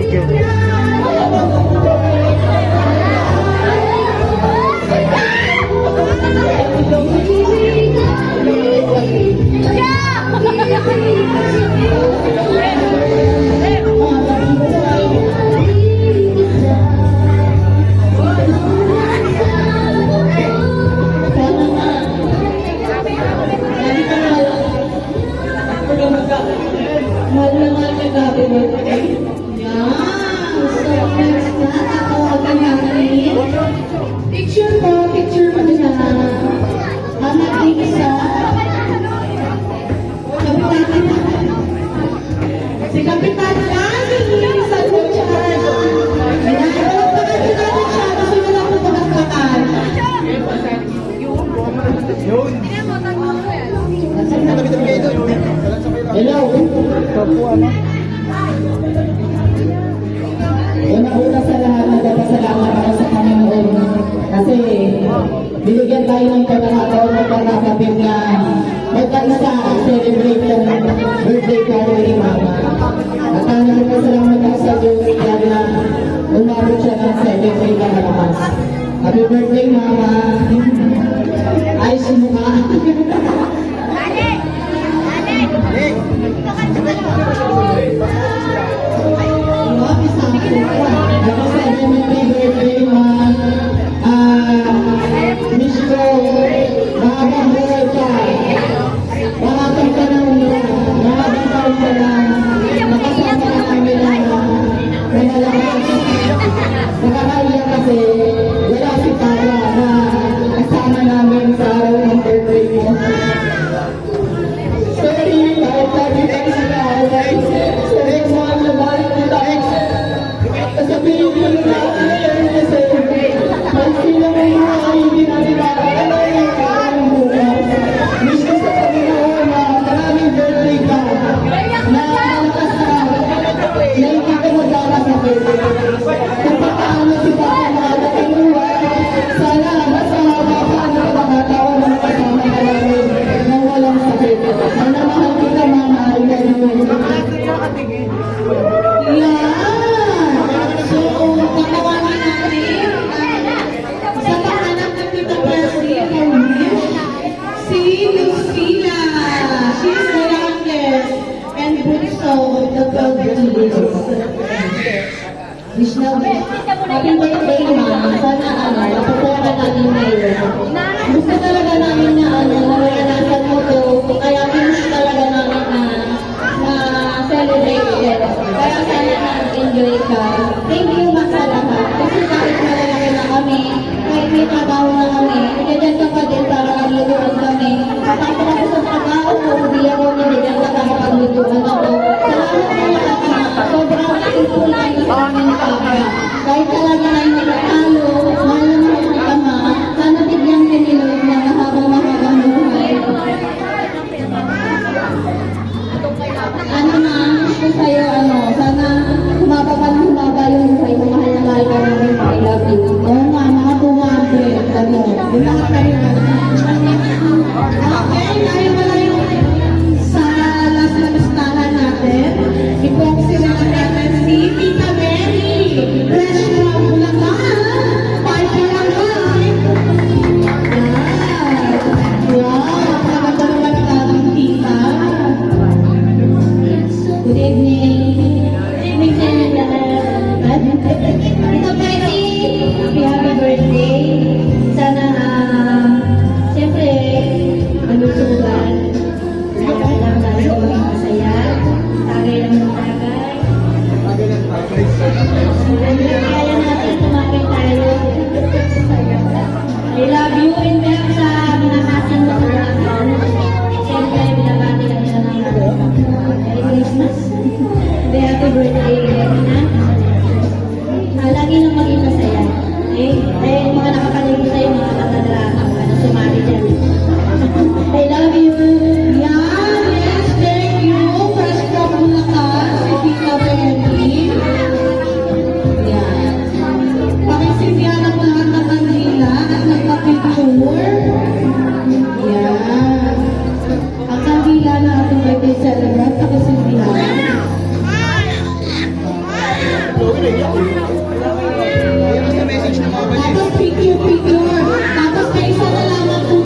Thank you. Picture po, picture mo na. Anak ni isa. Si Kapitan Lani, sa luchas. Minaharap pa natin natin siya. Gusto na lang ito magkakan. Hello. Una-una sa lahat, nagpapasalamat ako sa Panginoon kasi binigyan tayo ng pagkakataon ng pagkakabit na magkaisa celebrate ng birthday party ni Mama. At nagpapasalamat ako sa Diyos dahil na umabot siya ng celebrate na malakas. Happy birthday, Mama! Ayos yung mukha! Nakakaiyak kasi wala si Tara na kasama namin sa araw ng birthday mo. Sorry, kahit sabi ka sila, sorry mga nabalik na tayo. Kasabihin ko na natin kasi may sila may mga hindi natin nakakalaw ng karang bukas. Wish ko sa Panginoon na maraming birthday ka na malakas ka na hindi ka magdala sa birthday. Kung paano si Papa makadating buwan, sana basta mapapaan ka makatawa ng kasama ka namin nang walang sakit. Sana mahal kita, Mama. I love you. So, tatawagin natin sa pangalan ng Tita Percy si Lucila. She's the youngest and bunso of the 12 years. Wish na wish. Happy birthday, Ma. Sana mapapaya ka namin ngayon. Gusto talaga namin na naranasan mo to. Kaya wish talaga namin na celebrate it. Kaya sana na-enjoy ka. Thank you, Ma, sa lahat. Kasi kahit malalaki na kami, kahit may trabaho na kami, nandiyan ka pa din para maglutuan kami. Tapos ako sa trabaho ko, hindi ako nandiyan ka para maglutuan ako. Salamat sa lahat, Ma. Sobrang thankful tayo sa amin, Papa. Kahit talaga na yung nagkatalo, mahal na mahal kita, Ma. Sana bigyan ka ni Lord na mahabang buhay. Ano na, wish ko sa'yo, sana humaba ka ng humaba yung buhay mo. Mahal na mahal ka namin, I love you. Oo nga, mga tumambre, lahat kami na. Okay, tayo pala yung sa last na listahan natin. Ipoksi na natin si Tita Mary. Fresh na Bulacan.